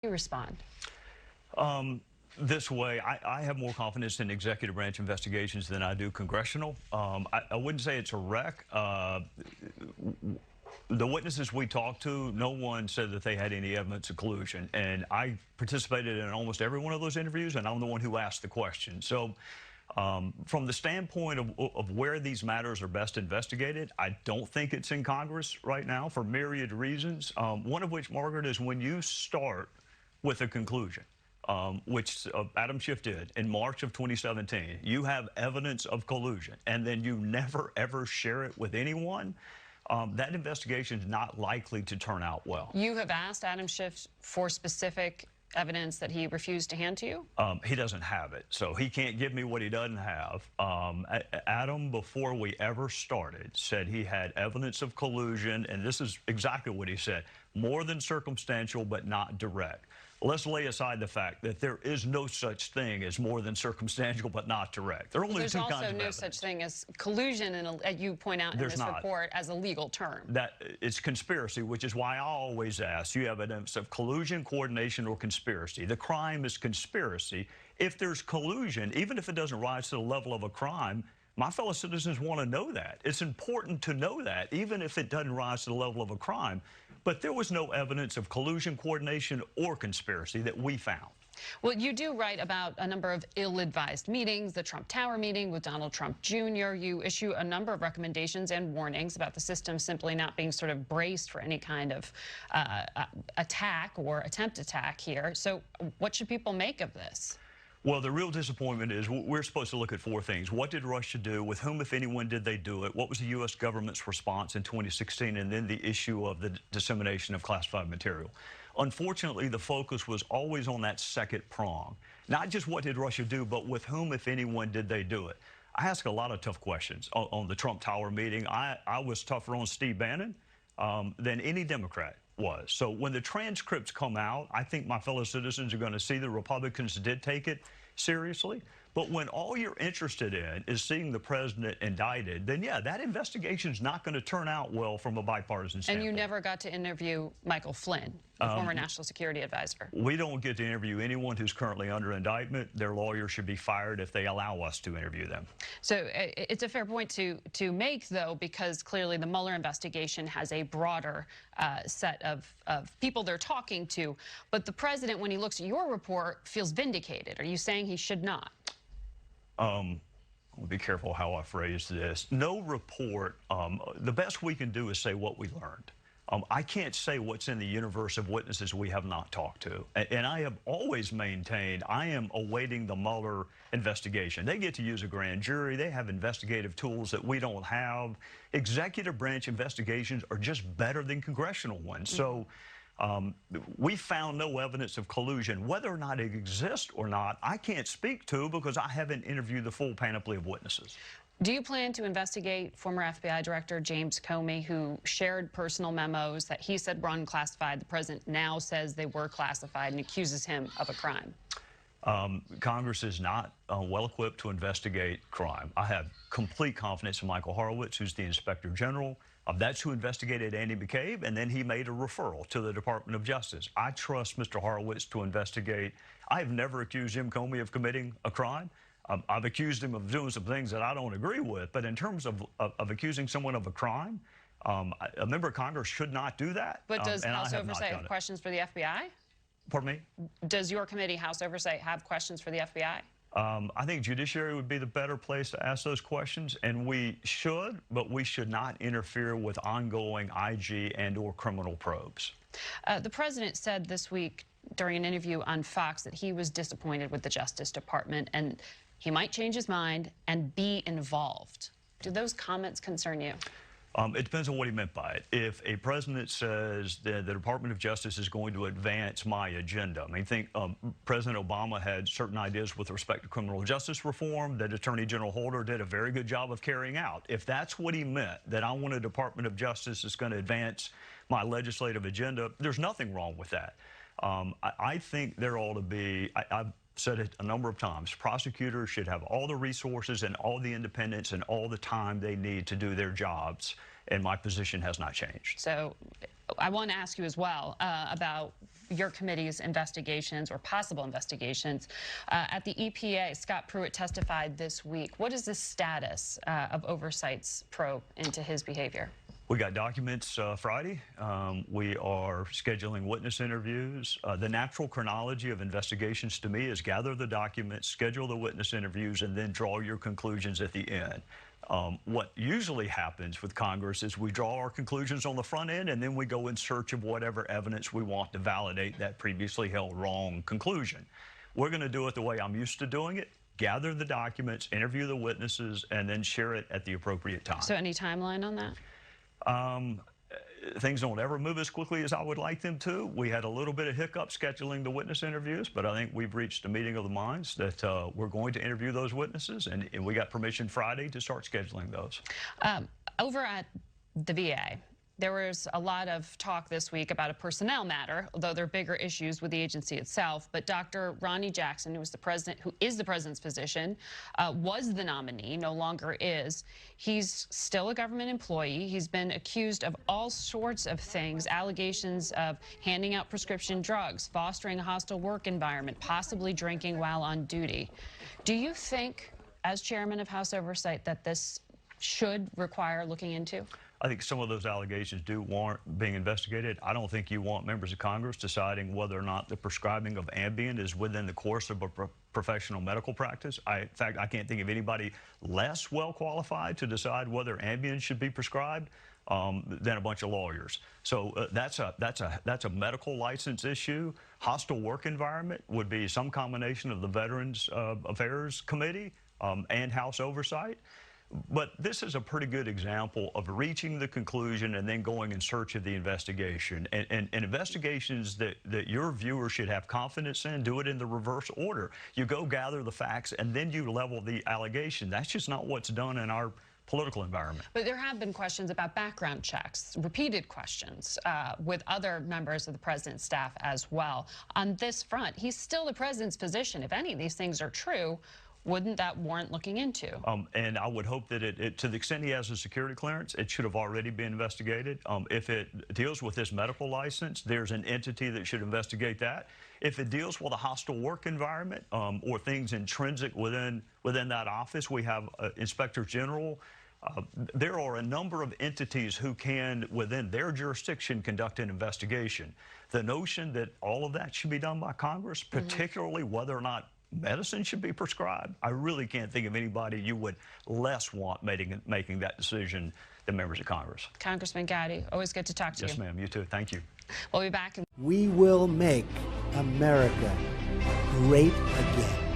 You respond? This way, I have more confidence in executive branch investigations than I do congressional. I wouldn't say it's a wreck. The witnesses we talked to, no one said that they had any evidence of collusion. And I participated in almost every one of those interviews, and I'm the one who asked the question. So from the standpoint of where these matters are best investigated, I don't think it's in Congress right now for myriad reasons. One of which, Margaret, is when you start with a conclusion, which Adam Schiff did in March of 2017. You have evidence of collusion, and then you never, ever share it with anyone. That investigation is not likely to turn out well. You have asked Adam Schiff for specific evidence that he refused to hand to you? He doesn't have it, so he can't give me what he doesn't have. Adam, before we ever started, said he had evidence of collusion, and this is exactly what he said: more than circumstantial, but not direct. Let's lay aside the fact that there is no such thing as more than circumstantial but not direct. There are only two kinds of evidence. There's also no such thing as collusion, and you point out in this report, as a legal term. It's conspiracy, which is why I always ask, you have evidence of collusion, coordination, or conspiracy. The crime is conspiracy. If there's collusion, even if it doesn't rise to the level of a crime, my fellow citizens want to know that. It's important to know that, even if it doesn't rise to the level of a crime. But there was no evidence of collusion, coordination, or conspiracy that we found. Well, you do write about a number of ill-advised meetings, the Trump Tower meeting with Donald Trump Jr. You issue a number of recommendations and warnings about the system simply not being sort of braced for any kind of attack or attempt attack here. So what should people make of this? Well, the real disappointment is we're supposed to look at four things. What did Russia do? With whom, if anyone, did they do it? What was the U.S. government's response in 2016? And then the issue of the dissemination of classified material. Unfortunately, the focus was always on that second prong. Not just what did Russia do, but with whom, if anyone, did they do it? I ask a lot of tough questions on the Trump Tower meeting. I was tougher on Steve Bannon than any Democrat was. So when the transcripts come out, I think my fellow citizens are going to see the Republicans did take it seriously. But when all you're interested in is seeing the president indicted, then yeah, that investigation is not going to turn out well from a bipartisan standpoint. And you never got to interview Michael Flynn, the former national security advisor. We don't get to interview anyone who's currently under indictment. Their lawyers should be fired if they allow us to interview them. So it's a fair point to make, though, because clearly the Mueller investigation has a broader set of people they're talking to. But the president, when he looks at your report, feels vindicated. Are you saying he should not? I'll be careful how I phrase this. No report, the best we can do is say what we learned. I can't say what's in the universe of witnesses we have not talked to. And I have always maintained I am awaiting the Mueller investigation. They get to use a grand jury. They have investigative tools that we don't have. Executive branch investigations are just better than congressional ones. So we found no evidence of collusion. Whether or not it exists or not, I can't speak to because I haven't interviewed the full panoply of witnesses. Do you plan to investigate former FBI Director James Comey, who shared personal memos that he said were unclassified? The president now says they were classified and accuses him of a crime. Congress is not well-equipped to investigate crime. I have complete confidence in Michael Horowitz, who's the Inspector General. That's who investigated Andy McCabe, and then he made a referral to the Department of Justice. I trust Mr. Horowitz to investigate. I have never accused Jim Comey of committing a crime. I've accused him of doing some things that I don't agree with, but in terms of accusing someone of a crime, a member of Congress should not do that. But does House Oversight have questions for the FBI? Pardon me? Does your committee, House Oversight, have questions for the FBI? I think Judiciary would be the better place to ask those questions, and we should, but we should not interfere with ongoing IG and/or criminal probes. The president said this week during an interview on Fox that he was disappointed with the Justice Department and he might change his mind and be involved. Do those comments concern you? It depends on what he meant by it. If a president says that the Department of Justice is going to advance my agenda, I mean, think President Obama had certain ideas with respect to criminal justice reform that Attorney General Holder did a very good job of carrying out. If that's what he meant, that I want a Department of Justice that's going to advance my legislative agenda, there's nothing wrong with that. I think there ought to be, I've said it a number of times, prosecutors should have all the resources and all the independence and all the time they need to do their jobs, and my position has not changed. So I want to ask you as well about your committee's investigations or possible investigations. At the EPA, Scott Pruitt testified this week. What is the status of Oversight's probe into his behavior? We got documents Friday. We are scheduling witness interviews. The natural chronology of investigations to me is gather the documents, schedule the witness interviews, and then draw your conclusions at the end. What usually happens with Congress is we draw our conclusions on the front end, and then we go in search of whatever evidence we want to validate that previously held wrong conclusion. We're going to do it the way I'm used to doing it. Gather the documents, interview the witnesses, and then share it at the appropriate time. So any timeline on that? Things don't ever move as quickly as I would like them to. We had a little bit of hiccup scheduling the witness interviews, but I think we've reached a meeting of the minds that we're going to interview those witnesses, and we got permission Friday to start scheduling those. Over at the VA, there was a lot of talk this week about a personnel matter, although there are bigger issues with the agency itself. But Dr. Ronnie Jackson, who is the president's physician, was the nominee, no longer is. He's still a government employee. He's been accused of all sorts of things, allegations of handing out prescription drugs, fostering a hostile work environment, possibly drinking while on duty. Do you think, as chairman of House Oversight, that this should require looking into? I think some of those allegations do warrant being investigated. I don't think you want members of Congress deciding whether or not the prescribing of Ambien is within the course of a professional medical practice. In fact, I can't think of anybody less well qualified to decide whether Ambien should be prescribed than a bunch of lawyers. So that's a medical license issue. Hostile work environment would be some combination of the Veterans Affairs Committee and House Oversight. But this is a pretty good example of reaching the conclusion and then going in search of the investigation. And investigations that your viewers should have confidence in, do it in the reverse order. You go gather the facts and then you level the allegation. That's just not what's done in our political environment. But there have been questions about background checks, repeated questions with other members of the president's staff as well. On this front, he's still the president's physician. If any of these things are true, wouldn't that warrant looking into? And I would hope that to the extent he has a security clearance, it should have already been investigated. If it deals with this medical license, there's an entity that should investigate that. If it deals with a hostile work environment or things intrinsic within that office, we have Inspector General. There are a number of entities who can, within their jurisdiction, conduct an investigation. The notion that all of that should be done by Congress, particularly whether or not medicine should be prescribed, I really can't think of anybody you would less want making that decision than members of Congress. Congressman Gowdy, always good to talk to you. Yes, ma'am. You too. Thank you. We'll be back. We will make America great again.